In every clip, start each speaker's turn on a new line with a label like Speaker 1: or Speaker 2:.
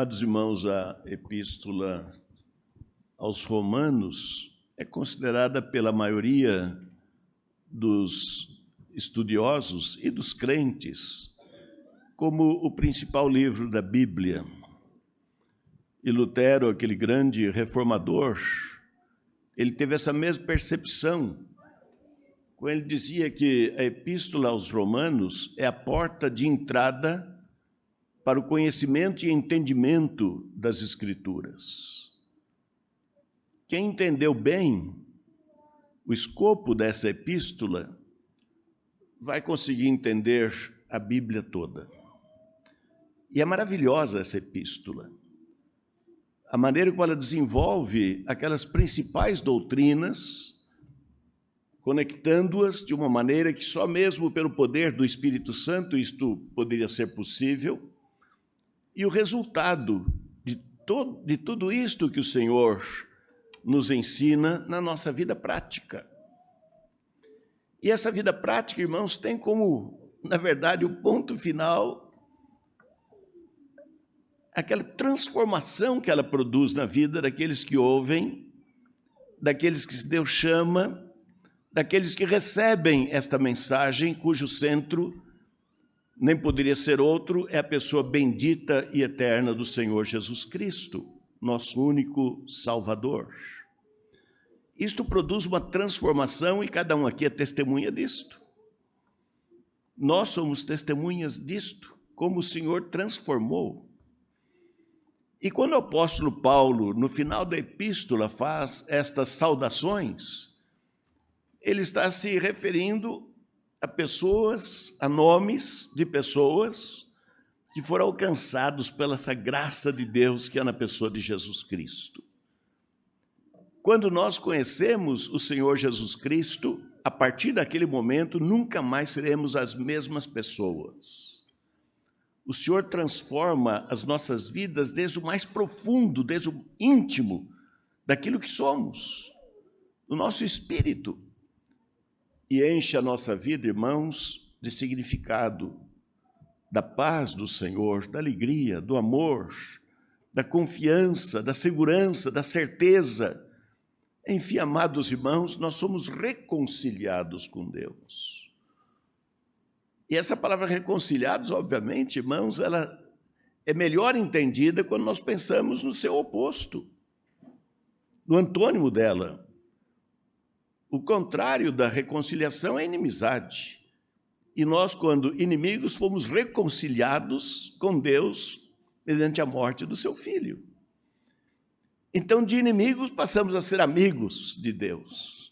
Speaker 1: Amados irmãos, a Epístola aos Romanos é considerada pela maioria dos estudiosos e dos crentes como o principal livro da Bíblia. E Lutero, aquele grande reformador, ele teve essa mesma percepção, quando ele dizia que a Epístola aos Romanos é a porta de entrada para o conhecimento e entendimento das Escrituras. Quem entendeu bem o escopo dessa epístola vai conseguir entender a Bíblia toda. E é maravilhosa essa epístola. A maneira como ela desenvolve aquelas principais doutrinas, conectando-as de uma maneira que só mesmo pelo poder do Espírito Santo isto poderia ser possível. E o resultado de tudo isto que o Senhor nos ensina na nossa vida prática. E essa vida prática, irmãos, tem como, na verdade, o ponto final, aquela transformação que ela produz na vida daqueles que ouvem, daqueles que Deus chama, daqueles que recebem esta mensagem, cujo centro nem poderia ser outro, é a pessoa bendita e eterna do Senhor Jesus Cristo, nosso único Salvador. Isto produz uma transformação e cada um aqui é testemunha disto. Nós somos testemunhas disto, como o Senhor transformou. E quando o apóstolo Paulo, no final da epístola, faz estas saudações, ele está se referindo a pessoas, a nomes de pessoas que foram alcançados pela essa graça de Deus que é na pessoa de Jesus Cristo. Quando nós conhecemos o Senhor Jesus Cristo, a partir daquele momento, nunca mais seremos as mesmas pessoas. O Senhor transforma as nossas vidas desde o mais profundo, desde o íntimo, daquilo que somos, do nosso espírito. E enche a nossa vida, irmãos, de significado, da paz do Senhor, da alegria, do amor, da confiança, da segurança, da certeza. Enfim, amados irmãos, nós somos reconciliados com Deus. E essa palavra reconciliados, obviamente, irmãos, ela é melhor entendida quando nós pensamos no seu oposto, no antônimo dela. O contrário da reconciliação é inimizade. E nós, quando inimigos, fomos reconciliados com Deus mediante a morte do seu Filho. Então, de inimigos, passamos a ser amigos de Deus.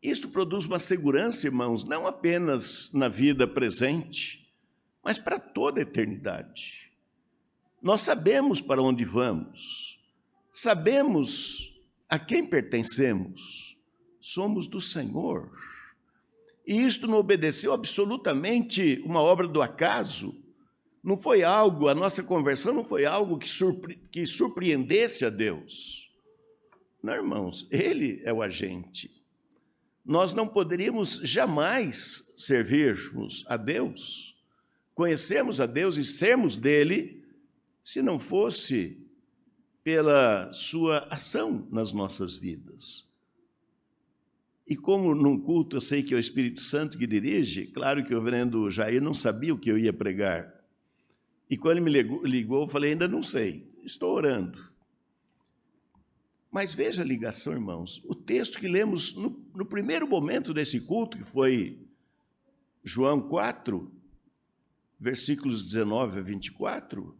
Speaker 1: Isto produz uma segurança, irmãos, não apenas na vida presente, mas para toda a eternidade. Nós sabemos para onde vamos, sabemos a quem pertencemos. Somos do Senhor. E isto não obedeceu absolutamente uma obra do acaso. Não foi algo, a nossa conversão não foi algo que surpreendesse a Deus. Não, irmãos, Ele é o agente. Nós não poderíamos jamais servirmos a Deus, conhecermos a Deus e sermos dele, se não fosse pela sua ação nas nossas vidas. E como num culto eu sei que é o Espírito Santo que dirige, claro que o reverendo Jair não sabia o que eu ia pregar. E quando ele me ligou, eu falei, ainda não sei, estou orando. Mas veja a ligação, irmãos. O texto que lemos no primeiro momento desse culto, que foi João 4, versículos 19 a 24,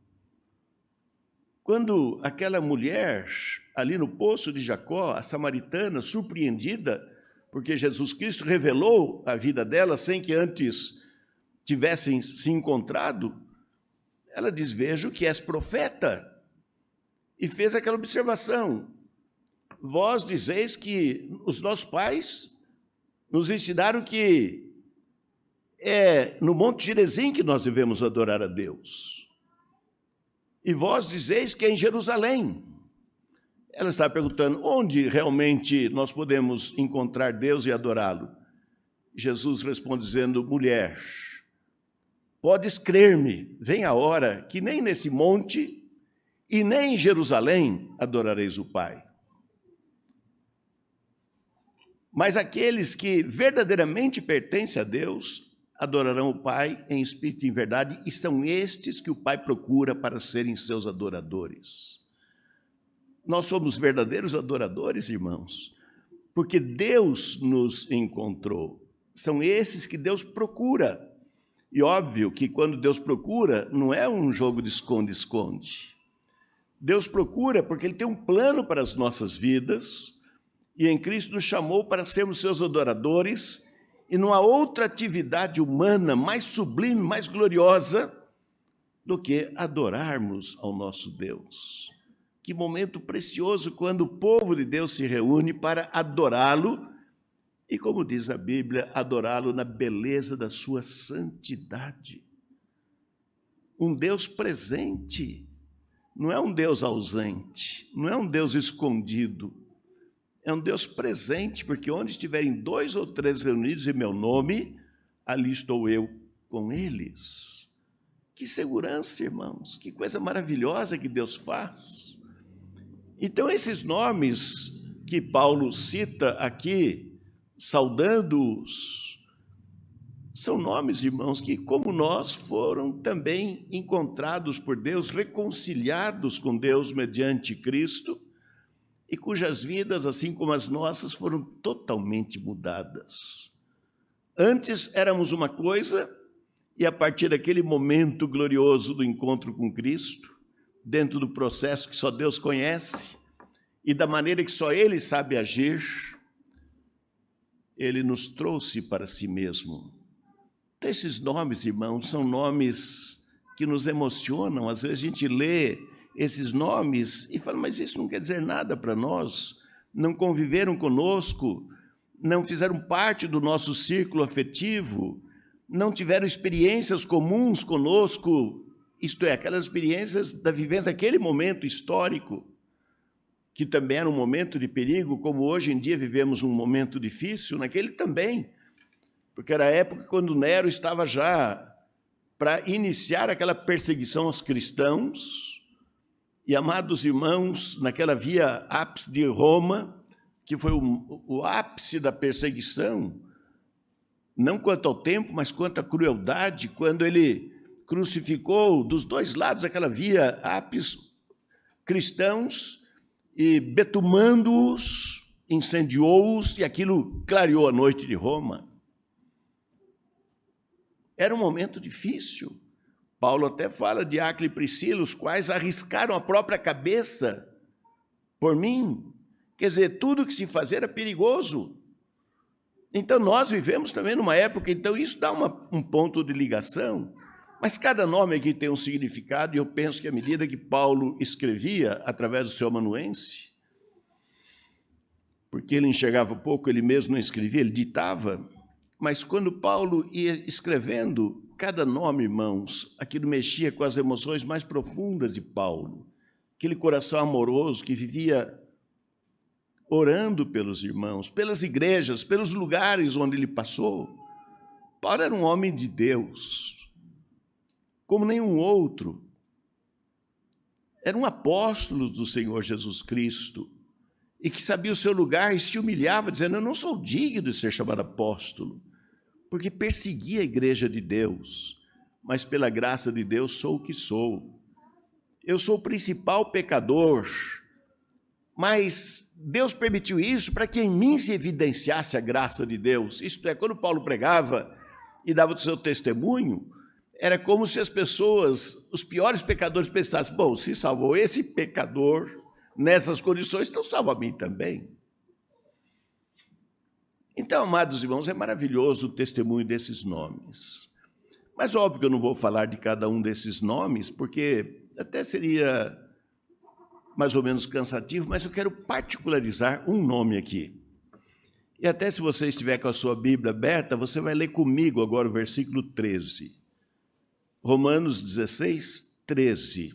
Speaker 1: quando aquela mulher, ali no poço de Jacó, a samaritana, surpreendida, porque Jesus Cristo revelou a vida dela sem que antes tivessem se encontrado, ela diz, vejo que és profeta. E fez aquela observação. Vós dizeis que os nossos pais nos ensinaram que é no Monte Gerizim que nós devemos adorar a Deus. E vós dizeis que é em Jerusalém. Ela está perguntando, onde realmente nós podemos encontrar Deus e adorá-lo? Jesus responde dizendo, mulher, podes crer-me, vem a hora que nem nesse monte e nem em Jerusalém adorareis o Pai. Mas aqueles que verdadeiramente pertencem a Deus adorarão o Pai em espírito e em verdade, e são estes que o Pai procura para serem seus adoradores. Nós somos verdadeiros adoradores, irmãos, porque Deus nos encontrou. São esses que Deus procura. E óbvio que quando Deus procura, não é um jogo de esconde-esconde. Deus procura porque Ele tem um plano para as nossas vidas, e em Cristo nos chamou para sermos seus adoradores, e não há outra atividade humana mais sublime, mais gloriosa, do que adorarmos ao nosso Deus. Que momento precioso quando o povo de Deus se reúne para adorá-lo, e como diz a Bíblia, adorá-lo na beleza da sua santidade. Um Deus presente, não é um Deus ausente, não é um Deus escondido, é um Deus presente, porque onde estiverem 2 ou 3 reunidos em meu nome, ali estou eu com eles. Que segurança, irmãos, que coisa maravilhosa que Deus faz. Então, esses nomes que Paulo cita aqui, saudando-os, são nomes, irmãos, que, como nós, foram também encontrados por Deus, reconciliados com Deus mediante Cristo, e cujas vidas, assim como as nossas, foram totalmente mudadas. Antes éramos uma coisa, e a partir daquele momento glorioso do encontro com Cristo, dentro do processo que só Deus conhece, e da maneira que só Ele sabe agir, Ele nos trouxe para si mesmo. Então, esses nomes, irmãos, são nomes que nos emocionam. Às vezes a gente lê esses nomes e fala, mas isso não quer dizer nada para nós, não conviveram conosco, não fizeram parte do nosso círculo afetivo, não tiveram experiências comuns conosco, isto é, aquelas experiências da vivência daquele momento histórico, que também era um momento de perigo, como hoje em dia vivemos um momento difícil, naquele também, porque era a época quando Nero estava já para iniciar aquela perseguição aos cristãos. E, amados irmãos, naquela via ápice de Roma, que foi o ápice da perseguição, não quanto ao tempo, mas quanto à crueldade, quando ele crucificou dos 2 lados aquela via ápice cristãos e, betumando-os, incendiou-os, e aquilo clareou a noite de Roma. Era um momento difícil. Paulo até fala de Áquila e Priscila, os quais arriscaram a própria cabeça por mim. Quer dizer, tudo que se fazia era perigoso. Então, nós vivemos também numa época, então isso dá um ponto de ligação. Mas cada nome aqui tem um significado, e eu penso que à medida que Paulo escrevia, através do seu amanuense, porque ele enxergava pouco, ele mesmo não escrevia, ele ditava, mas quando Paulo ia escrevendo, cada nome, irmãos, aquilo mexia com as emoções mais profundas de Paulo. Aquele coração amoroso que vivia orando pelos irmãos, pelas igrejas, pelos lugares onde ele passou. Paulo era um homem de Deus, como nenhum outro. Era um apóstolo do Senhor Jesus Cristo, e que sabia o seu lugar e se humilhava, dizendo, eu não sou digno de ser chamado apóstolo, porque perseguia a igreja de Deus, mas pela graça de Deus sou o que sou. Eu sou o principal pecador, mas Deus permitiu isso para que em mim se evidenciasse a graça de Deus. Isto é, quando Paulo pregava e dava o seu testemunho, era como se as pessoas, os piores pecadores, pensassem, bom, se salvou esse pecador nessas condições, então salva a mim também. Então, amados irmãos, é maravilhoso o testemunho desses nomes. Mas óbvio que eu não vou falar de cada um desses nomes, porque até seria mais ou menos cansativo, mas eu quero particularizar um nome aqui. E até se você estiver com a sua Bíblia aberta, você vai ler comigo agora o versículo 13. Romanos 16, 13.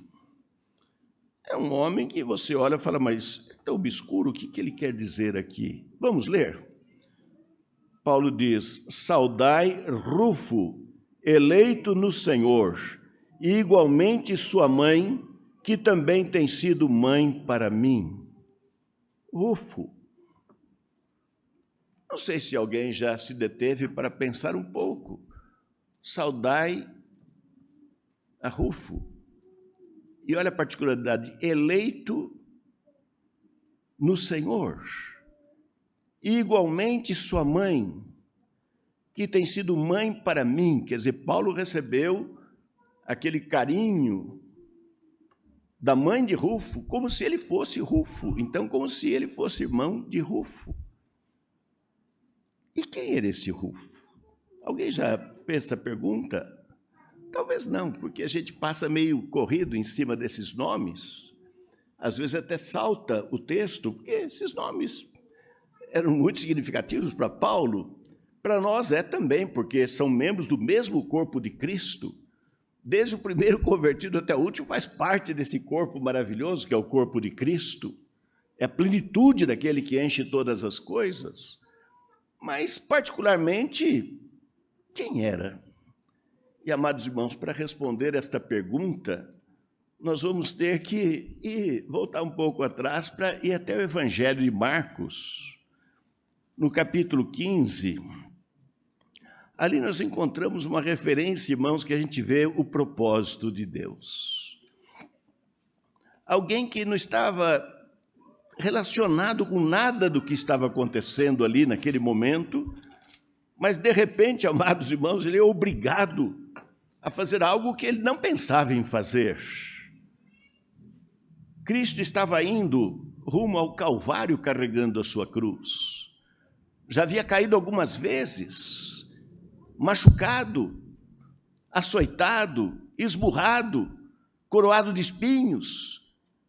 Speaker 1: É um homem que você olha e fala, mas é tão obscuro, o que ele quer dizer aqui? Vamos ler? Paulo diz, saudai Rufo, eleito no Senhor, e igualmente sua mãe que também tem sido mãe para mim. Rufo. Não sei se alguém já se deteve para pensar um pouco. Saudai a Rufo. E olha a particularidade, eleito no Senhor. E igualmente sua mãe, que tem sido mãe para mim. Quer dizer, Paulo recebeu aquele carinho da mãe de Rufo, como se ele fosse Rufo, então como se ele fosse irmão de Rufo. E quem era esse Rufo? Alguém já fez essa pergunta? Talvez não, porque a gente passa meio corrido em cima desses nomes, às vezes até salta o texto, porque esses nomes eram muito significativos para Paulo, para nós é também, porque são membros do mesmo corpo de Cristo. Desde o primeiro convertido até o último, faz parte desse corpo maravilhoso, que é o corpo de Cristo. É a plenitude daquele que enche todas as coisas. Mas, particularmente, quem era? E, amados irmãos, para responder esta pergunta, nós vamos ter que voltar um pouco atrás para ir até o Evangelho de Marcos, no capítulo 15. Ali nós encontramos uma referência, irmãos, que a gente vê o propósito de Deus. Alguém que não estava relacionado com nada do que estava acontecendo ali naquele momento, mas de repente, amados irmãos, ele é obrigado a fazer algo que ele não pensava em fazer. Cristo estava indo rumo ao Calvário carregando a sua cruz. Já havia caído algumas vezes, machucado, açoitado, esmurrado, coroado de espinhos,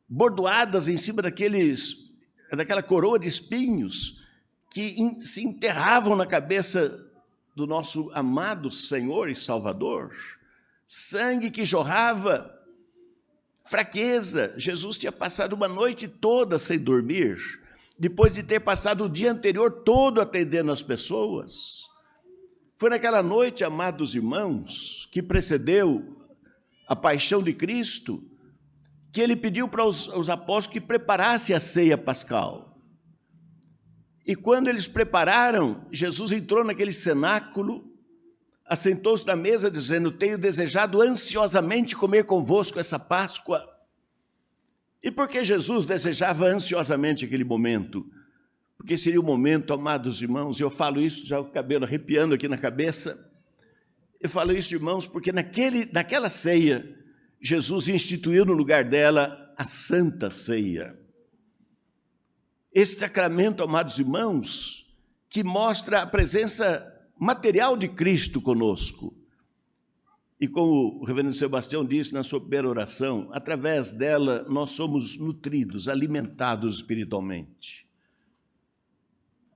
Speaker 1: bordoadas em cima daquela coroa de espinhos que se enterravam na cabeça do nosso amado Senhor e Salvador, sangue que jorrava, fraqueza. Jesus tinha passado uma noite toda sem dormir, depois de ter passado o dia anterior todo atendendo as pessoas. Foi naquela noite, amados irmãos, que precedeu a paixão de Cristo, que ele pediu para os apóstolos que preparassem a ceia pascal. E quando eles prepararam, Jesus entrou naquele cenáculo, assentou-se na mesa dizendo: tenho desejado ansiosamente comer convosco essa Páscoa. E por que Jesus desejava ansiosamente aquele momento? Porque seria o momento, amados irmãos, e eu falo isso, já o cabelo arrepiando aqui na cabeça, eu falo isso, irmãos, porque naquela ceia, Jesus instituiu no lugar dela a Santa Ceia. Esse sacramento, amados irmãos, que mostra a presença material de Cristo conosco. E como o reverendo Sebastião disse na sua primeira oração, através dela nós somos nutridos, alimentados espiritualmente.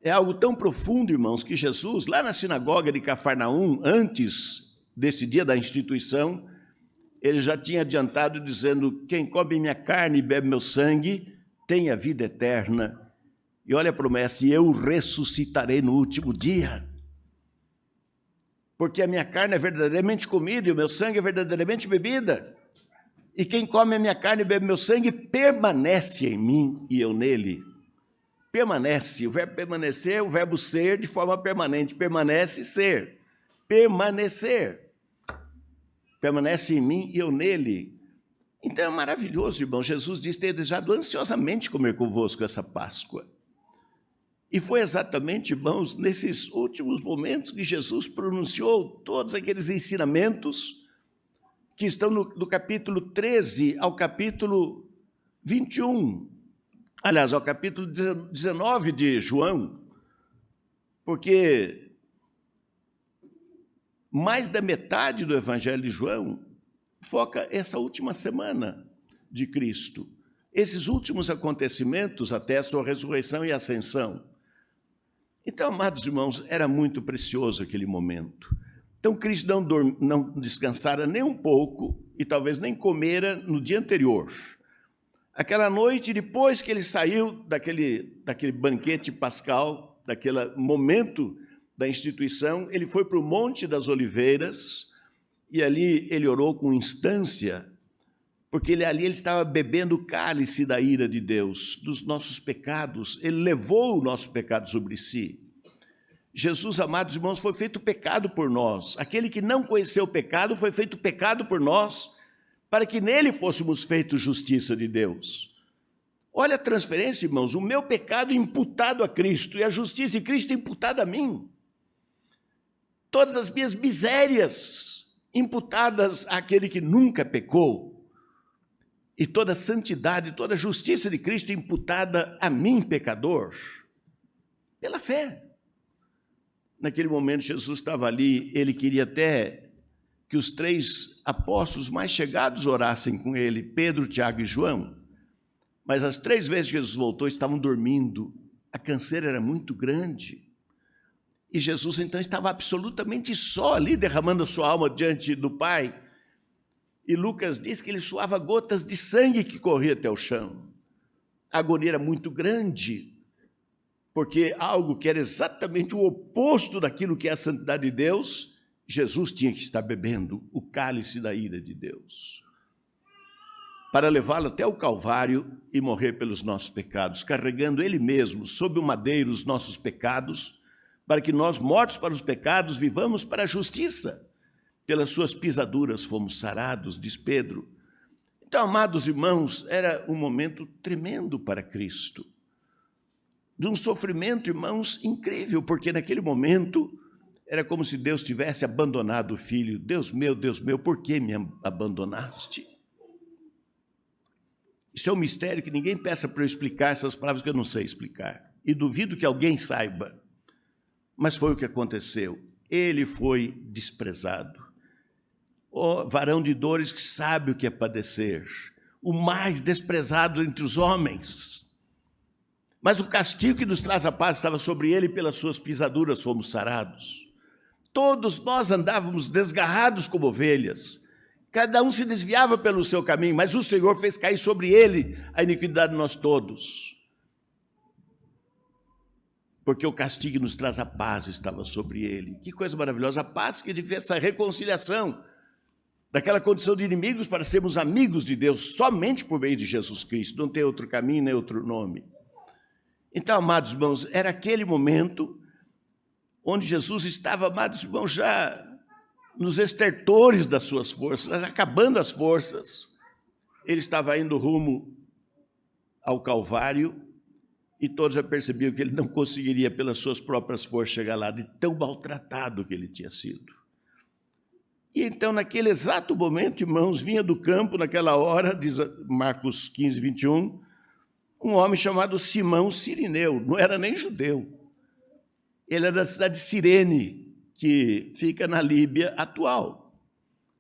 Speaker 1: É algo tão profundo, irmãos, que Jesus, lá na sinagoga de Cafarnaum, antes desse dia da instituição, ele já tinha adiantado dizendo: quem come minha carne e bebe meu sangue tem a vida eterna. E olha a promessa: e eu ressuscitarei no último dia. Porque a minha carne é verdadeiramente comida e o meu sangue é verdadeiramente bebida. E quem come a minha carne e bebe meu sangue permanece em mim e eu nele. Permanece, o verbo permanecer, o verbo ser de forma permanente, permanece ser, permanecer, permanece em mim e eu nele. Então é maravilhoso, irmão. Jesus disse ter desejado ansiosamente comer convosco essa Páscoa. E foi exatamente, irmãos, nesses últimos momentos que Jesus pronunciou todos aqueles ensinamentos que estão do capítulo 13 ao capítulo 21. Aliás, ao capítulo 19 de João, porque mais da metade do Evangelho de João foca essa última semana de Cristo, esses últimos acontecimentos até a sua ressurreição e ascensão. Então, amados irmãos, era muito precioso aquele momento. Então, Cristo não descansara nem um pouco e talvez nem comera no dia anterior. Aquela noite, depois que ele saiu daquele banquete pascal, daquele momento da instituição, ele foi para o Monte das Oliveiras e ali ele orou com instância porque ele estava bebendo o cálice da ira de Deus, dos nossos pecados. Ele levou o nosso pecado sobre si. Jesus, amados irmãos, foi feito pecado por nós. Aquele que não conheceu o pecado foi feito pecado por nós, para que nele fôssemos feitos justiça de Deus. Olha a transferência, irmãos, o meu pecado imputado a Cristo e a justiça de Cristo imputada a mim. Todas as minhas misérias imputadas àquele que nunca pecou. E toda a santidade, toda a justiça de Cristo imputada a mim, pecador, pela fé. Naquele momento, Jesus estava ali, ele queria até que os 3 apóstolos mais chegados orassem com ele, Pedro, Tiago e João. Mas as 3 vezes que Jesus voltou, estavam dormindo. A canseira era muito grande. E Jesus, então, estava absolutamente só ali, derramando a sua alma diante do Pai. E Lucas diz que ele suava gotas de sangue que corria até o chão. A agonia era muito grande, porque algo que era exatamente o oposto daquilo que é a santidade de Deus, Jesus tinha que estar bebendo o cálice da ira de Deus, para levá-lo até o Calvário e morrer pelos nossos pecados, carregando ele mesmo sob o madeiro os nossos pecados, para que nós, mortos para os pecados, vivamos para a justiça. Pelas suas pisaduras fomos sarados, diz Pedro. Então, amados irmãos, era um momento tremendo para Cristo. De um sofrimento, irmãos, incrível, porque naquele momento era como se Deus tivesse abandonado o Filho. Deus meu, por que me abandonaste? Isso é um mistério que ninguém peça para eu explicar essas palavras que eu não sei explicar. E duvido que alguém saiba. Mas foi o que aconteceu. Ele foi desprezado. O varão de dores que sabe o que é padecer. O mais desprezado entre os homens. Mas o castigo que nos traz a paz estava sobre ele e pelas suas pisaduras fomos sarados. Todos nós andávamos desgarrados como ovelhas. Cada um se desviava pelo seu caminho, mas o Senhor fez cair sobre ele a iniquidade de nós todos. Porque o castigo que nos traz a paz estava sobre ele. Que coisa maravilhosa, a paz que devia essa reconciliação daquela condição de inimigos para sermos amigos de Deus somente por meio de Jesus Cristo. Não tem outro caminho, nem outro nome. Então, amados irmãos, era aquele momento onde Jesus estava, amados irmãos, já nos estertores das suas forças, acabando as forças. Ele estava indo rumo ao Calvário e todos já percebiam que ele não conseguiria, pelas suas próprias forças, chegar lá, de tão maltratado que ele tinha sido. E então, naquele exato momento, irmãos, vinha do campo, naquela hora, diz Marcos 15, 21, um homem chamado Simão Cirineu, não era nem judeu. Ele era da cidade de Cirene, que fica na Líbia atual.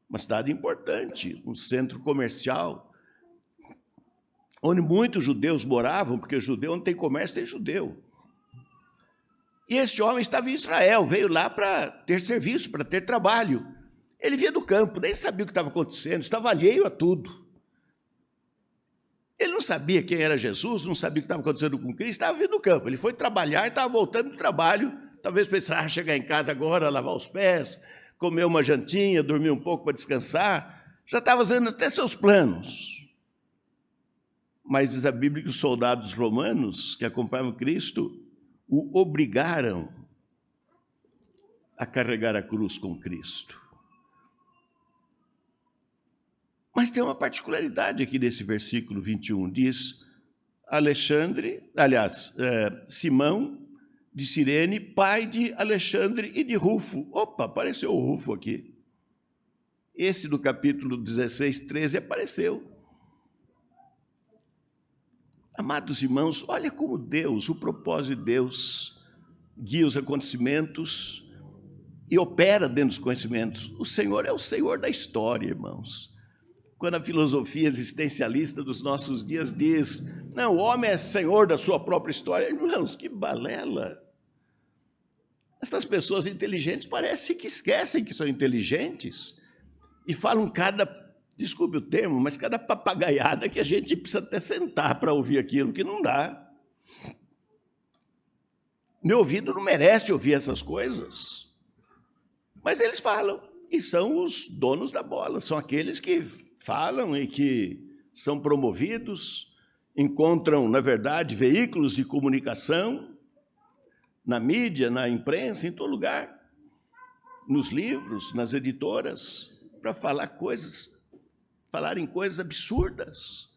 Speaker 1: Uma cidade importante, um centro comercial, onde muitos judeus moravam, porque judeu onde tem comércio tem judeu. E esse homem estava em Israel, veio lá para ter serviço, para ter trabalho. Ele vinha do campo, nem sabia o que estava acontecendo, estava alheio a tudo. Ele não sabia quem era Jesus, não sabia o que estava acontecendo com Cristo, estava vindo do campo. Ele foi trabalhar e estava voltando do trabalho, talvez pensar, chegar em casa agora, lavar os pés, comer uma jantinha, dormir um pouco para descansar. Já estava fazendo até seus planos. Mas diz a Bíblia que os soldados romanos que acompanhavam Cristo o obrigaram a carregar a cruz com Cristo. Mas tem uma particularidade aqui desse versículo 21, diz Simão de Cirene, pai de Alexandre e de Rufo. Opa, apareceu o Rufo aqui. Esse do capítulo 16, 13 apareceu. Amados irmãos, olha como Deus, o propósito de Deus, guia os acontecimentos e opera dentro dos conhecimentos. O Senhor é o Senhor da história, irmãos. Quando a filosofia existencialista dos nossos dias diz, não, o homem é senhor da sua própria história. Irmãos, que balela. Essas pessoas inteligentes parecem que esquecem que são inteligentes e falam desculpe o termo, mas cada papagaiada que a gente precisa até sentar para ouvir aquilo, que não dá. Meu ouvido não merece ouvir essas coisas. Mas eles falam, e são os donos da bola, são aqueles que falam e que são promovidos, encontram, na verdade, veículos de comunicação, na mídia, na imprensa, em todo lugar, nos livros, nas editoras, para falarem coisas absurdas.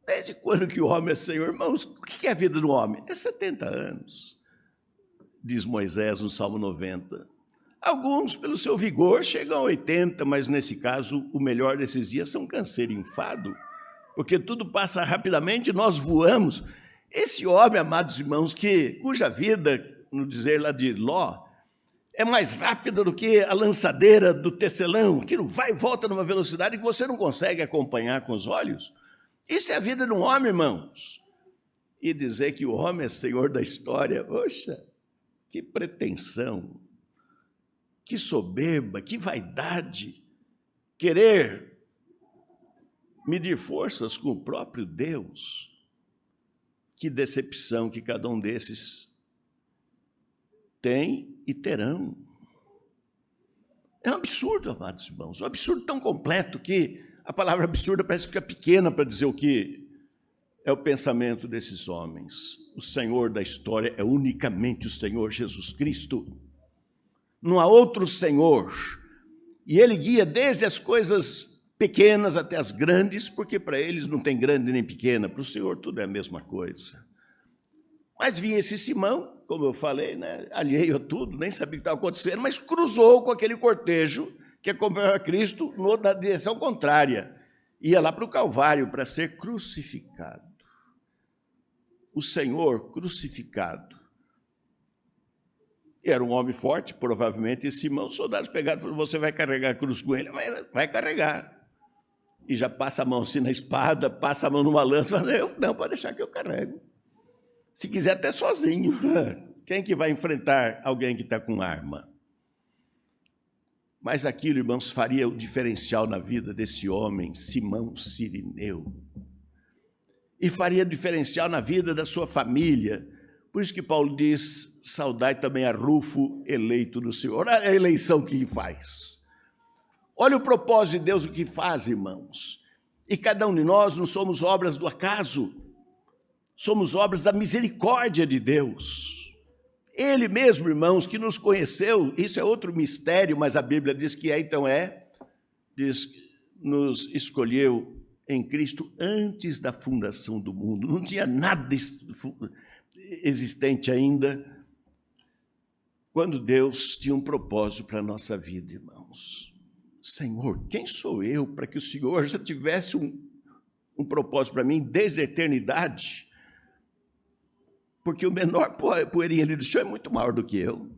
Speaker 1: Desde quando que o homem é Senhor? Irmãos, o que é a vida do homem? É 70 anos, diz Moisés no Salmo 90. Alguns, pelo seu vigor, chegam a 80, mas nesse caso, o melhor desses dias são câncer e enfado, porque tudo passa rapidamente, nós voamos. Esse homem, amados irmãos, cuja vida, no dizer lá de Ló, é mais rápida do que a lançadeira do tecelão, que vai e volta numa velocidade que você não consegue acompanhar com os olhos. Isso é a vida de um homem, irmãos. E dizer que o homem é senhor da história, poxa, que pretensão, que soberba, que vaidade, querer medir forças com o próprio Deus. Que decepção que cada um desses tem e terão. É um absurdo, amados irmãos, um absurdo tão completo que a palavra absurda parece ficar pequena para dizer o que é o pensamento desses homens. O Senhor da história é unicamente o Senhor Jesus Cristo. Não há outro Senhor. E Ele guia desde as coisas pequenas até as grandes, porque para eles não tem grande nem pequena, para o Senhor tudo é a mesma coisa. Mas vinha esse Simão, como eu falei, né, alheio a tudo, nem sabia o que estava acontecendo, mas cruzou com aquele cortejo que acompanhava Cristo na direção contrária. Ia lá para o Calvário para ser crucificado. O Senhor crucificado. Era um homem forte, provavelmente, e Simão, os soldados pegaram e falaram, você vai carregar a cruz com ele? Vai carregar. E já passa a mão assim na espada, passa a mão numa lança, não, pode deixar que eu carrego. Se quiser até sozinho. Quem que vai enfrentar alguém que está com arma? Mas aquilo, irmãos, faria o diferencial na vida desse homem, Simão Cirineu. E faria diferencial na vida da sua família. Por isso que Paulo diz, saudai também a Rufo, eleito do Senhor. Olha a eleição que ele faz. Olha o propósito de Deus, o que faz, irmãos. E cada um de nós não somos obras do acaso. Somos obras da misericórdia de Deus. Ele mesmo, irmãos, que nos conheceu, isso é outro mistério, mas a Bíblia diz que diz, nos escolheu em Cristo antes da fundação do mundo. Não tinha nada existente ainda, quando Deus tinha um propósito para a nossa vida, irmãos. Senhor, quem sou eu para que o Senhor já tivesse um propósito para mim desde a eternidade? Porque o menor poeirinha ali do Senhor é muito maior do que eu.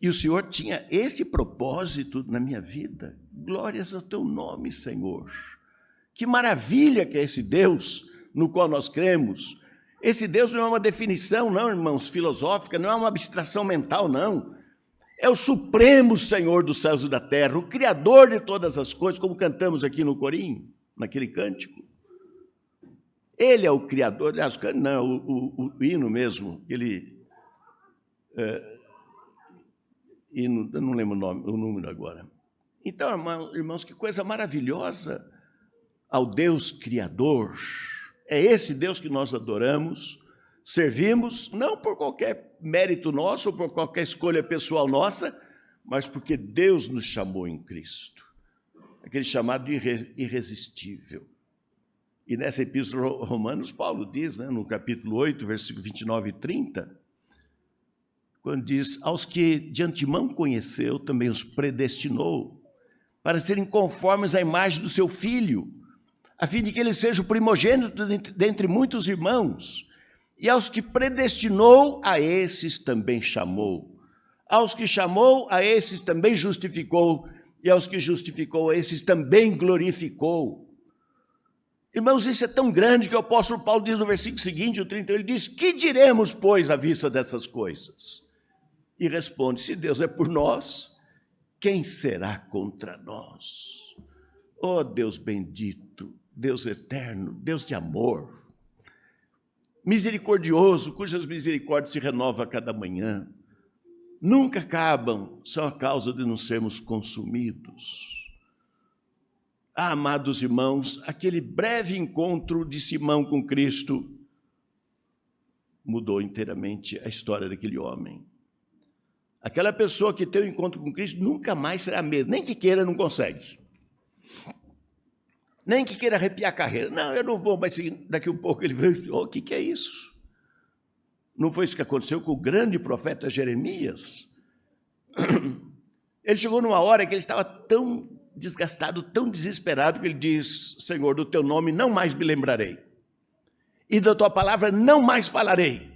Speaker 1: E o Senhor tinha esse propósito na minha vida. Glórias ao teu nome, Senhor. Que maravilha que é esse Deus no qual nós cremos. Esse Deus não é uma definição, não, irmãos, filosófica, não é uma abstração mental, não. É o supremo Senhor dos céus e da terra, o Criador de todas as coisas, como cantamos aqui no corinho, naquele cântico. Ele é o Criador, aliás, não, o hino mesmo, aquele hino, eu não lembro o número agora. Então, irmãos, que coisa maravilhosa ao Deus Criador. É esse Deus que nós adoramos, servimos, não por qualquer mérito nosso, ou por qualquer escolha pessoal nossa, mas porque Deus nos chamou em Cristo. Aquele chamado irresistível. E nessa epístola aos Romanos, Paulo diz, né, no capítulo 8, versículo 29 e 30, quando diz, aos que de antemão conheceu, também os predestinou, para serem conformes à imagem do seu Filho, a fim de que ele seja o primogênito dentre muitos irmãos. E aos que predestinou, a esses também chamou. Aos que chamou, a esses também justificou. E aos que justificou, a esses também glorificou. Irmãos, isso é tão grande que o apóstolo Paulo diz no versículo seguinte, o 31, ele diz, que diremos, pois, à vista dessas coisas? E responde, se Deus é por nós, quem será contra nós? Oh, Deus bendito, Deus eterno, Deus de amor, misericordioso, cujas misericórdias se renovam a cada manhã, nunca acabam, são a causa de não sermos consumidos. Ah, amados irmãos, aquele breve encontro de Simão com Cristo mudou inteiramente a história daquele homem. Aquela pessoa que tem um encontro com Cristo nunca mais será a mesma. Nem que queira, não consegue. Nem que queira arrepiar a carreira. Não, eu não vou, mas daqui a pouco ele veio, o que é isso? Não foi isso que aconteceu com o grande profeta Jeremias? Ele chegou numa hora que ele estava tão desgastado, tão desesperado, que ele diz, Senhor, do teu nome não mais me lembrarei, e da tua palavra não mais falarei.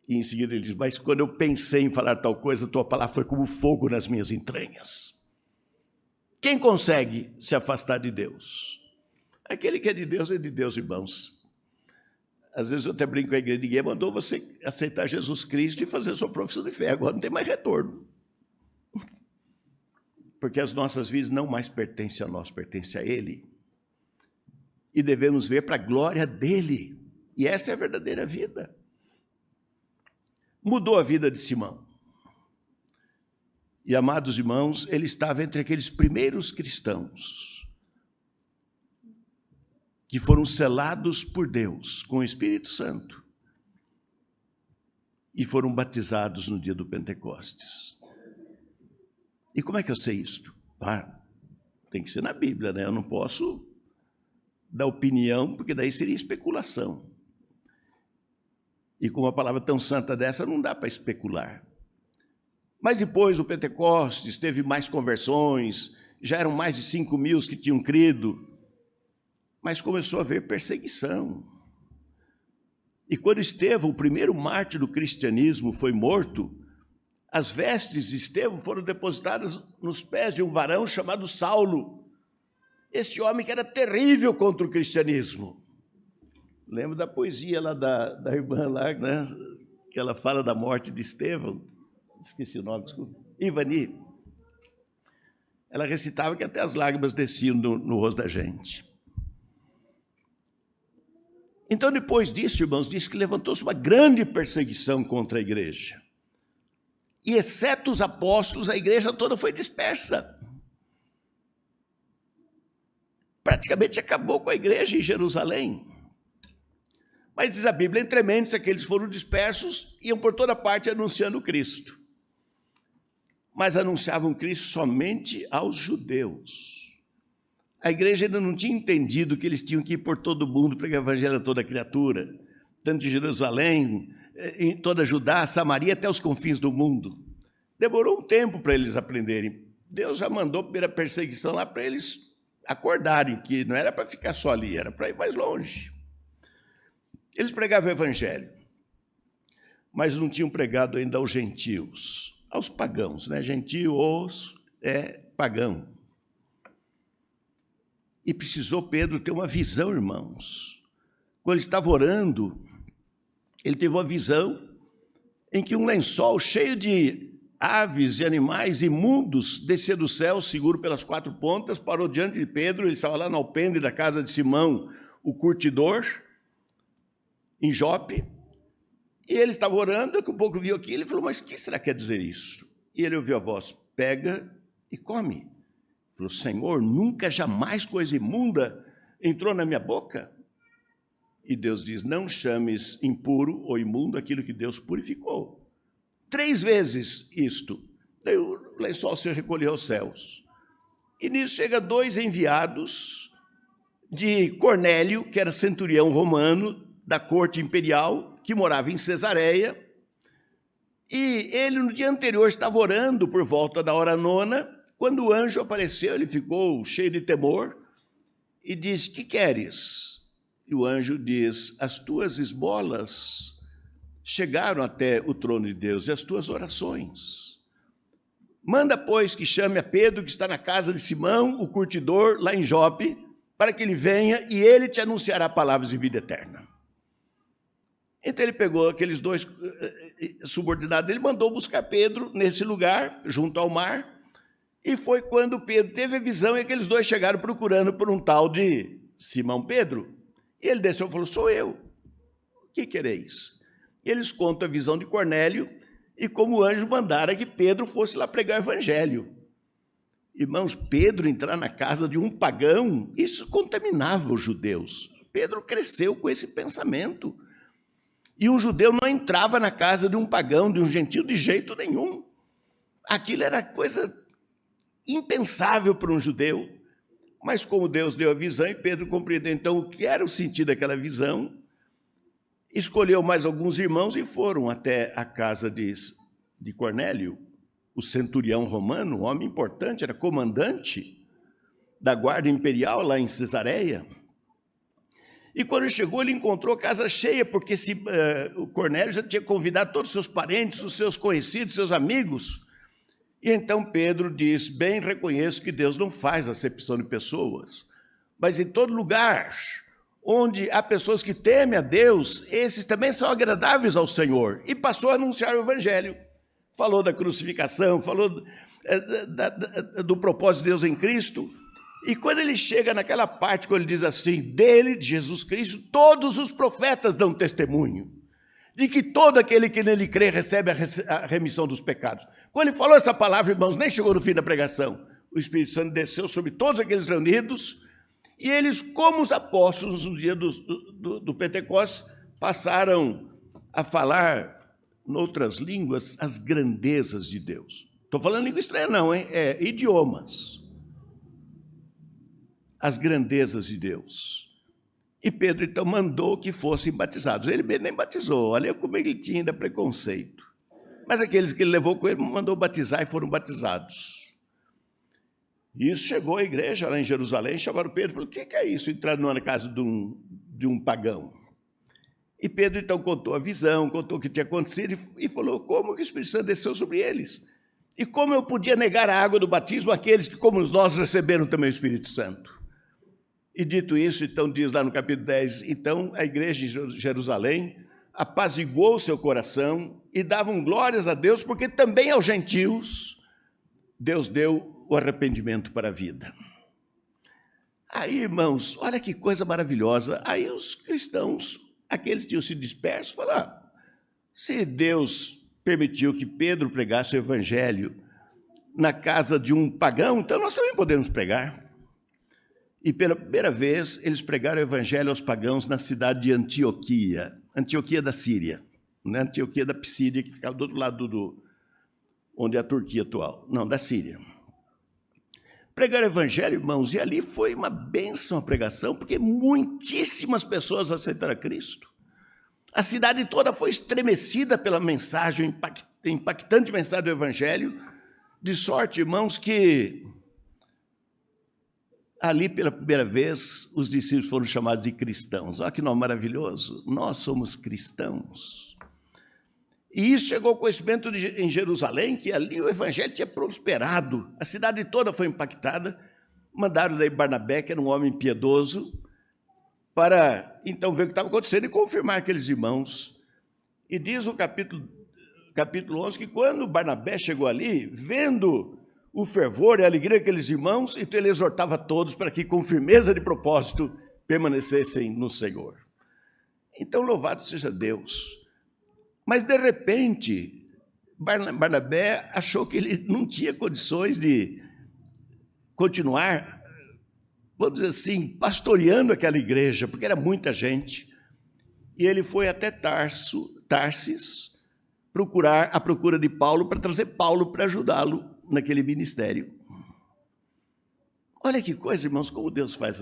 Speaker 1: E em seguida ele diz, mas quando eu pensei em falar tal coisa, a tua palavra foi como fogo nas minhas entranhas. Quem consegue se afastar de Deus? Aquele que é de Deus, irmãos. Às vezes eu até brinco com a igreja, ninguém mandou você aceitar Jesus Cristo e fazer sua profissão de fé, agora não tem mais retorno. Porque as nossas vidas não mais pertencem a nós, pertencem a Ele. E devemos ver para a glória dEle. E essa é a verdadeira vida. Mudou a vida de Simão. E, amados irmãos, ele estava entre aqueles primeiros cristãos que foram selados por Deus com o Espírito Santo e foram batizados no dia do Pentecostes. E como é que eu sei isto? Tem que ser na Bíblia, né? Eu não posso dar opinião, porque daí seria especulação. E com uma palavra tão santa dessa, não dá para especular. Mas depois do Pentecostes, teve mais conversões, já eram mais de 5.000 que tinham crido, mas começou a haver perseguição. E quando Estevão, o primeiro mártir do cristianismo, foi morto, as vestes de Estevão foram depositadas nos pés de um varão chamado Saulo. Esse homem que era terrível contra o cristianismo. Lembro da poesia lá da irmã lá, né? Que ela fala da morte de Estevão. Esqueci o nome, desculpa. Ivani. Ela recitava que até as lágrimas desciam no rosto da gente. Então, depois disso, irmãos, diz que levantou-se uma grande perseguição contra a igreja. E, exceto os apóstolos, a igreja toda foi dispersa. Praticamente acabou com a igreja em Jerusalém. Mas diz a Bíblia, entre mentes, aqueles foram dispersos, iam por toda parte anunciando Cristo. Mas anunciavam Cristo somente aos judeus. A igreja ainda não tinha entendido que eles tinham que ir por todo mundo, pregar o evangelho a toda criatura, tanto de Jerusalém, em toda Judá, Samaria, até os confins do mundo. Demorou um tempo para eles aprenderem. Deus já mandou a primeira perseguição lá para eles acordarem, que não era para ficar só ali, era para ir mais longe. Eles pregavam o evangelho, mas não tinham pregado ainda aos gentios, aos pagãos, né? Gentios é pagão. E precisou Pedro ter uma visão, irmãos. Quando ele estava orando, ele teve uma visão em que um lençol cheio de aves e animais imundos descia do céu, seguro pelas 4 pontas, parou diante de Pedro. Ele estava lá no alpendre da casa de Simão, o curtidor, em Jope, e ele estava orando, daqui a pouco viu aquilo, ele falou, mas o que será que quer dizer isso? E ele ouviu a voz, pega e come. Ele falou, Senhor, nunca, jamais coisa imunda entrou na minha boca. E Deus diz, não chames impuro ou imundo aquilo que Deus purificou. 3 vezes isto. Daí o lençol se recolheu aos céus. E nisso chega 2 enviados de Cornélio, que era centurião romano, da corte imperial, que morava em Cesareia. E ele, no dia anterior, estava orando por volta da hora 9, quando o anjo apareceu, ele ficou cheio de temor e disse, que queres? E o anjo diz, as tuas esmolas chegaram até o trono de Deus e as tuas orações. Manda, pois, que chame a Pedro, que está na casa de Simão, o curtidor, lá em Jope, para que ele venha e ele te anunciará palavras de vida eterna. Então ele pegou aqueles 2 subordinados, ele mandou buscar Pedro nesse lugar, junto ao mar, e foi quando Pedro teve a visão e aqueles 2 chegaram procurando por um tal de Simão Pedro. E ele desceu e falou, sou eu, o que quereis? E eles contam a visão de Cornélio e como o anjo mandara que Pedro fosse lá pregar o evangelho. Irmãos, Pedro entrar na casa de um pagão, isso contaminava os judeus. Pedro cresceu com esse pensamento. E um judeu não entrava na casa de um pagão, de um gentio, de jeito nenhum. Aquilo era coisa impensável para um judeu. Mas como Deus deu a visão e Pedro compreendeu então o que era o sentido daquela visão, escolheu mais alguns irmãos e foram até a casa de Cornélio, o centurião romano, um homem importante, era comandante da guarda imperial lá em Cesareia. E quando ele chegou, ele encontrou a casa cheia, porque o Cornélio já tinha convidado todos os seus parentes, os seus conhecidos, seus amigos. E então Pedro diz: bem, reconheço que Deus não faz acepção de pessoas, mas em todo lugar onde há pessoas que temem a Deus, esses também são agradáveis ao Senhor. E passou a anunciar o evangelho. Falou da crucificação, falou do propósito de Deus em Cristo. E quando ele chega naquela parte, quando ele diz assim: dele, de Jesus Cristo, todos os profetas dão testemunho de que todo aquele que nele crê recebe a remissão dos pecados. Quando ele falou essa palavra, irmãos, nem chegou no fim da pregação. O Espírito Santo desceu sobre todos aqueles reunidos, e eles, como os apóstolos no dia do Pentecostes, passaram a falar noutras línguas as grandezas de Deus. Estou falando língua estranha não, hein? É idiomas. As grandezas de Deus. E Pedro, então, mandou que fossem batizados. Ele nem batizou, olha como ele tinha ainda preconceito. Mas aqueles que ele levou com ele, mandou batizar e foram batizados. E isso chegou à igreja lá em Jerusalém, chamaram Pedro e falou: o que é isso, entrar na casa de um pagão? E Pedro, então, contou a visão, contou o que tinha acontecido e falou como que o Espírito Santo desceu sobre eles. E como eu podia negar a água do batismo àqueles que, como nós, receberam também o Espírito Santo. E dito isso, então, diz lá no capítulo 10, então a igreja de Jerusalém apaziguou o seu coração e davam glórias a Deus, porque também aos gentios Deus deu o arrependimento para a vida. Aí, irmãos, olha que coisa maravilhosa. Aí os cristãos, aqueles que tinham se disperso, falaram: se Deus permitiu que Pedro pregasse o evangelho na casa de um pagão, então nós também podemos pregar. E pela primeira vez eles pregaram o evangelho aos pagãos na cidade de Antioquia, Antioquia da Síria, não é Antioquia da Psídia, que ficava do outro lado onde é a Turquia atual, não, da Síria. Pregaram o evangelho, irmãos, e ali foi uma bênção a pregação, porque muitíssimas pessoas aceitaram a Cristo. A cidade toda foi estremecida pela mensagem, impactante mensagem do evangelho, de sorte, irmãos, que ali, pela primeira vez, os discípulos foram chamados de cristãos. Olha que nome maravilhoso. Nós somos cristãos. E isso chegou ao conhecimento em Jerusalém, que ali o evangelho tinha prosperado. A cidade toda foi impactada. Mandaram daí Barnabé, que era um homem piedoso, para então ver o que estava acontecendo e confirmar aqueles irmãos. E diz o capítulo 11 que quando Barnabé chegou ali, vendo o fervor e a alegria daqueles irmãos, então ele exortava todos para que, com firmeza de propósito, permanecessem no Senhor. Então, louvado seja Deus. Mas, de repente, Barnabé achou que ele não tinha condições de continuar, vamos dizer assim, pastoreando aquela igreja, porque era muita gente. E ele foi até Tarsis, à procura de Paulo, para trazer Paulo para ajudá-lo naquele ministério. Olha que coisa, irmãos, como Deus faz.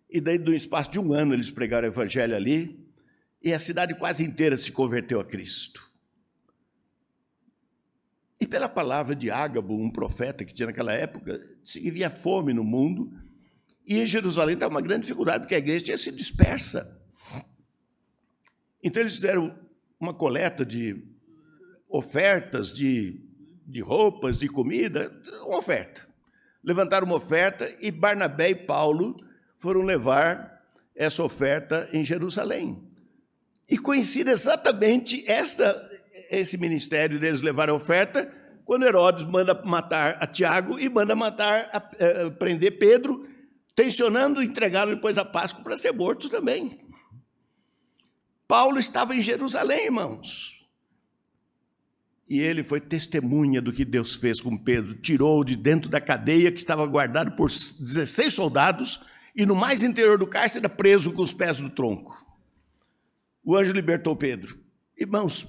Speaker 1: E daí, no espaço de um ano, eles pregaram o evangelho ali, e a cidade quase inteira se converteu a Cristo. E pela palavra de Ágabo, um profeta que tinha naquela época, havia fome no mundo, e em Jerusalém estava uma grande dificuldade, porque a igreja tinha sido dispersa. Então eles fizeram uma coleta de ofertas, de roupas, de comida, uma oferta. Levantaram uma oferta e Barnabé e Paulo foram levar essa oferta em Jerusalém. E coincide exatamente esse ministério deles levar a oferta, quando Herodes manda matar a Tiago e manda prender Pedro, tensionando entregá-lo depois da Páscoa para ser morto também. Paulo estava em Jerusalém, irmãos. e ele foi testemunha do que Deus fez com Pedro. Tirou de dentro da cadeia, que estava guardado por 16 soldados, e no mais interior do cárcere era preso com os pés no tronco. O anjo libertou Pedro. Irmãos,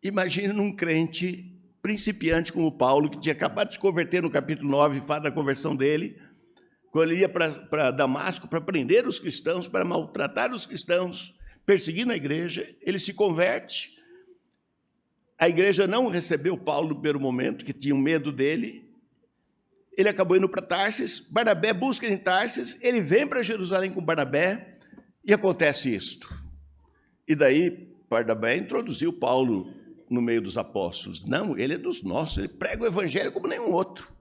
Speaker 1: imagine um crente principiante como Paulo, que tinha acabado de se converter no capítulo 9, fala da conversão dele, quando ele ia para Damasco para prender os cristãos, para maltratar os cristãos, perseguindo a igreja. Ele se converte. A igreja não recebeu Paulo no primeiro momento, que tinham medo dele. Ele acabou indo para Tarsis. Barnabé busca em Tarsis. Ele vem para Jerusalém com Barnabé e acontece isto. E daí Barnabé introduziu Paulo no meio dos apóstolos. Não, ele é dos nossos. Ele prega o evangelho como nenhum outro.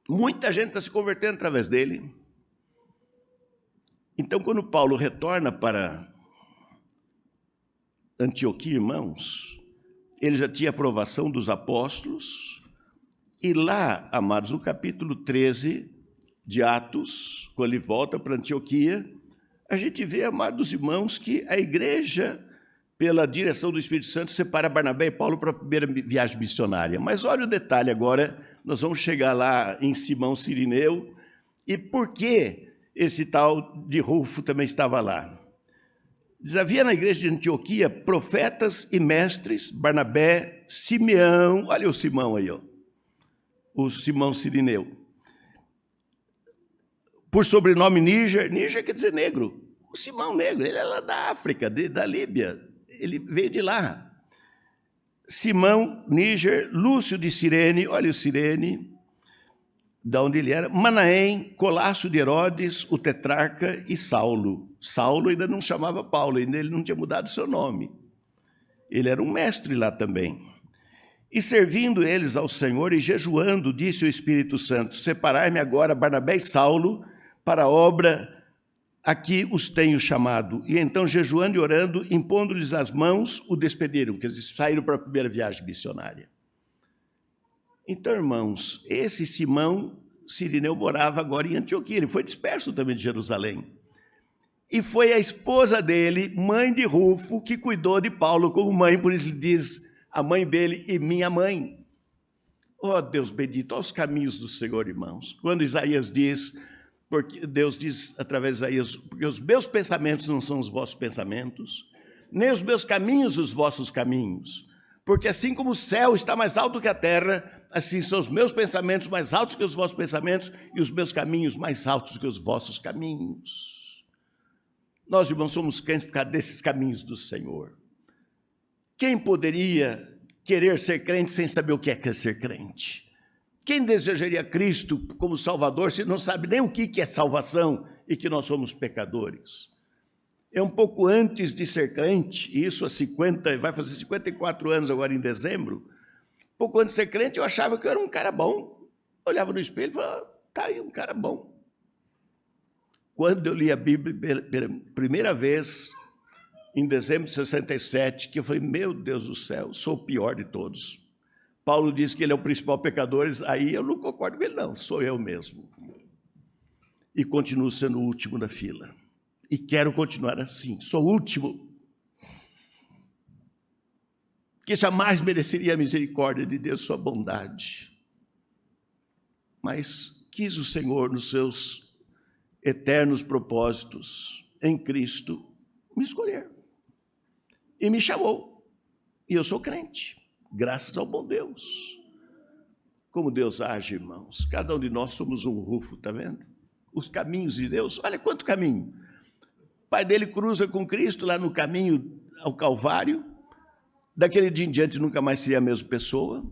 Speaker 1: Muita gente está se convertendo através dele. Então, quando Paulo retorna para Antioquia, irmãos, ele já tinha aprovação dos apóstolos, e lá, amados, no capítulo 13 de Atos, quando ele volta para Antioquia, a gente vê, amados irmãos, que a igreja, pela direção do Espírito Santo, separa Barnabé e Paulo para a primeira viagem missionária. Mas olha o detalhe agora, nós vamos chegar lá em Simão Cirineu, e por que esse tal de Rufo também estava lá? Diz, havia na igreja de Antioquia profetas e mestres, Barnabé, Simeão, olha o Simão aí, ó, o Simão Cirineu, por sobrenome Níger, Níger quer dizer negro, o Simão negro, ele é lá da África, da Líbia, ele veio de lá. Simão, Níger, Lúcio de Cirene, olha o Cirene, da onde ele era, Manaém, Colasso de Herodes, o tetrarca, e Saulo. Saulo ainda não chamava Paulo, ainda ele não tinha mudado seu nome. Ele era um mestre lá também. E servindo eles ao Senhor e jejuando, disse o Espírito Santo, separai-me agora Barnabé e Saulo para a obra a que os tenho chamado. E então, jejuando e orando, impondo-lhes as mãos, o despediram, quer dizer, saíram para a primeira viagem missionária. Então, irmãos, esse Simão Cirineu morava agora em Antioquia, ele foi disperso também de Jerusalém. E foi a esposa dele, mãe de Rufo, que cuidou de Paulo como mãe, por isso ele diz a mãe dele e minha mãe. Oh, Deus bendito, aos caminhos do Senhor, irmãos. Quando Isaías diz, porque Deus diz através de Isaías, porque os meus pensamentos não são os vossos pensamentos, nem os meus caminhos os vossos caminhos. Porque assim como o céu está mais alto que a terra, assim são os meus pensamentos mais altos que os vossos pensamentos e os meus caminhos mais altos que os vossos caminhos. Nós, irmãos, somos crentes por causa desses caminhos do Senhor. Quem poderia querer ser crente sem saber o que é ser crente? Quem desejaria Cristo como Salvador se não sabe nem o que é salvação e que nós somos pecadores? É um pouco antes de ser crente, isso há 50, vai fazer 54 anos agora em dezembro, pouco antes de ser crente eu achava que eu era um cara bom. Eu olhava no espelho e falava, tá aí um cara bom. Quando eu li a Bíblia pela primeira vez, em dezembro de 67, que eu falei, meu Deus do céu, sou o pior de todos. Paulo diz que ele é o principal pecador, aí eu não concordo com ele não, sou eu mesmo. E continuo sendo o último da fila. E quero continuar assim, sou o último, que jamais mereceria a misericórdia de Deus, sua bondade. Mas quis o Senhor, nos seus eternos propósitos, em Cristo, me escolher. E me chamou. E eu sou crente, graças ao bom Deus. Como Deus age, irmãos. Cada um de nós somos um Rufo, está vendo? Os caminhos de Deus, olha quanto caminho. O pai dele cruza com Cristo lá no caminho ao Calvário. Daquele dia em diante nunca mais seria a mesma pessoa.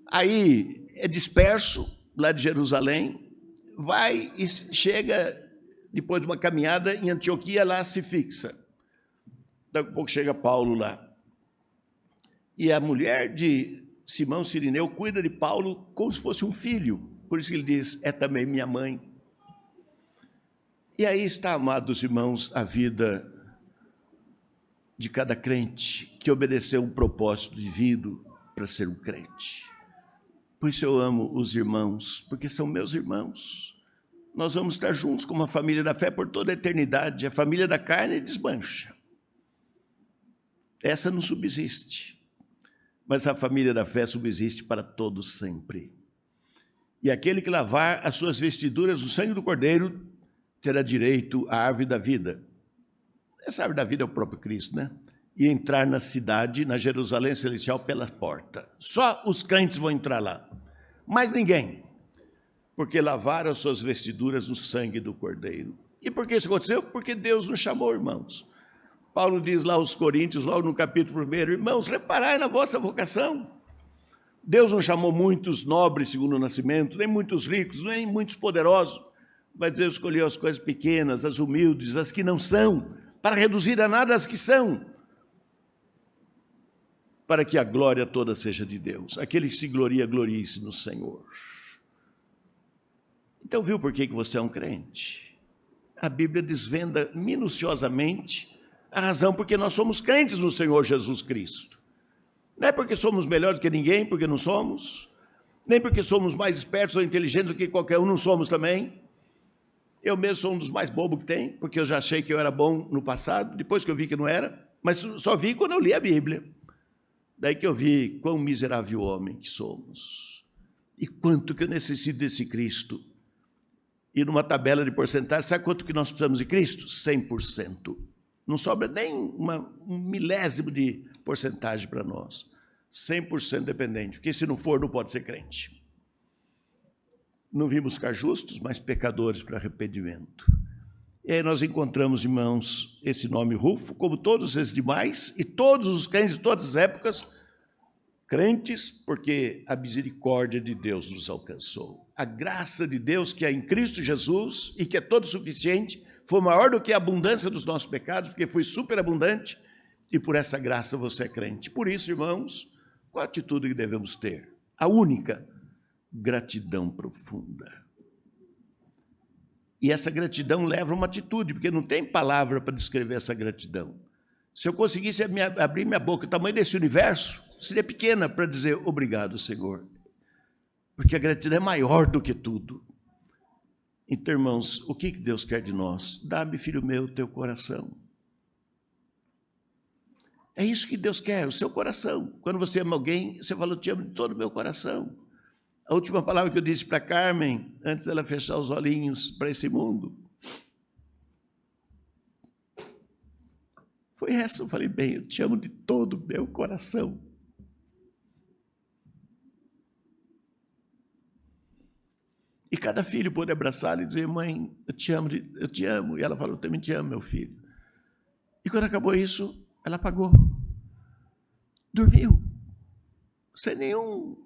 Speaker 1: Aí é disperso lá de Jerusalém, vai e chega, depois de uma caminhada em Antioquia, lá se fixa. Daqui a pouco chega Paulo lá. E a mulher de Simão Cirineu cuida de Paulo como se fosse um filho. Por isso que ele diz, é também minha mãe. E aí está, amados irmãos, a vida de cada crente que obedeceu um propósito divino para ser um crente. Por isso eu amo os irmãos, porque são meus irmãos. Nós vamos estar juntos como a família da fé por toda a eternidade. A família da carne desmancha. essa não subsiste. Mas a família da fé subsiste para todos sempre. E aquele que lavar as suas vestiduras no sangue do Cordeiro terá direito à árvore da vida. Essa árvore da vida é o próprio Cristo, né? E entrar na cidade, na Jerusalém Celestial, pela porta. Só os crentes vão entrar lá. Mais ninguém. Porque lavaram as suas vestiduras no sangue do Cordeiro. E por que isso aconteceu? Porque Deus nos chamou, irmãos. Paulo diz lá aos Coríntios, logo no capítulo 1, irmãos, reparai na vossa vocação. Deus não chamou muitos nobres segundo o nascimento, nem muitos ricos, nem muitos poderosos, mas Deus escolheu as coisas pequenas, as humildes, as que não são, para reduzir a nada as que são, para que a glória toda seja de Deus. Aquele que se gloria, glorie-se no Senhor. Então viu por que você é um crente? A Bíblia desvenda minuciosamente a razão porque nós somos crentes no Senhor Jesus Cristo. Não é porque somos melhores do que ninguém, porque não somos, nem porque somos mais espertos ou inteligentes do que qualquer um, não somos também. Eu mesmo sou um dos mais bobos que tem, porque eu já achei que eu era bom no passado, depois que eu vi que não era, mas só vi quando eu li a Bíblia. Daí que eu vi quão miserável homem que somos, e quanto que eu necessito desse Cristo. E numa tabela de porcentagem, sabe quanto que nós precisamos de Cristo? 100%. Não sobra nem um milésimo de porcentagem para nós. 100% dependente, porque se não for, não pode ser crente. Não vim buscar justos, mas pecadores para arrependimento. E aí nós encontramos, irmãos, esse nome Rufo, como todos esses demais, e todos os crentes de todas as épocas, crentes, porque a misericórdia de Deus nos alcançou. A graça de Deus que é em Cristo Jesus e que é todo suficiente, foi maior do que a abundância dos nossos pecados, porque foi superabundante, e por essa graça você é crente. Por isso, irmãos, qual a atitude que devemos ter? A única, gratidão profunda. E essa gratidão leva a uma atitude, porque não tem palavra para descrever essa gratidão. Se eu conseguisse abrir minha boca, o tamanho desse universo seria pequena para dizer obrigado, Senhor. Porque a gratidão é maior do que tudo. Então, irmãos, o que Deus quer de nós? Dá-me, filho meu, o teu coração. É isso que Deus quer, o seu coração. Quando você ama alguém, você fala, eu te amo de todo o meu coração. A última palavra que eu disse para Carmen, antes dela fechar os olhinhos para esse mundo, foi essa. Eu falei, bem, eu te amo de todo o meu coração. E cada filho pôde abraçá-la e dizer, mãe, eu te amo. E ela falou, eu também te amo, meu filho. E quando acabou isso, ela apagou. Dormiu. Sem nenhum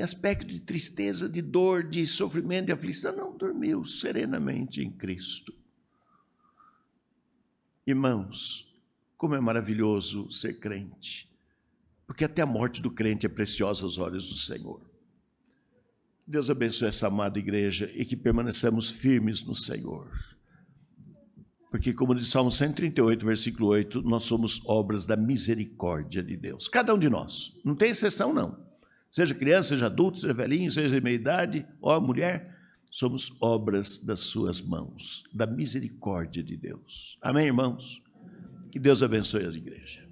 Speaker 1: aspecto de tristeza, de dor, de sofrimento, de aflição. Não, dormiu serenamente em Cristo. Irmãos, como é maravilhoso ser crente. Porque até a morte do crente é preciosa aos olhos do Senhor. Deus abençoe essa amada igreja e que permaneçamos firmes no Senhor. Porque, como diz Salmo 138, versículo 8, nós somos obras da misericórdia de Deus. Cada um de nós. Não tem exceção, não. Seja criança, seja adulto, seja velhinho, seja de meia idade, ó mulher, somos obras das suas mãos, da misericórdia de Deus. Amém, irmãos? Que Deus abençoe a igreja.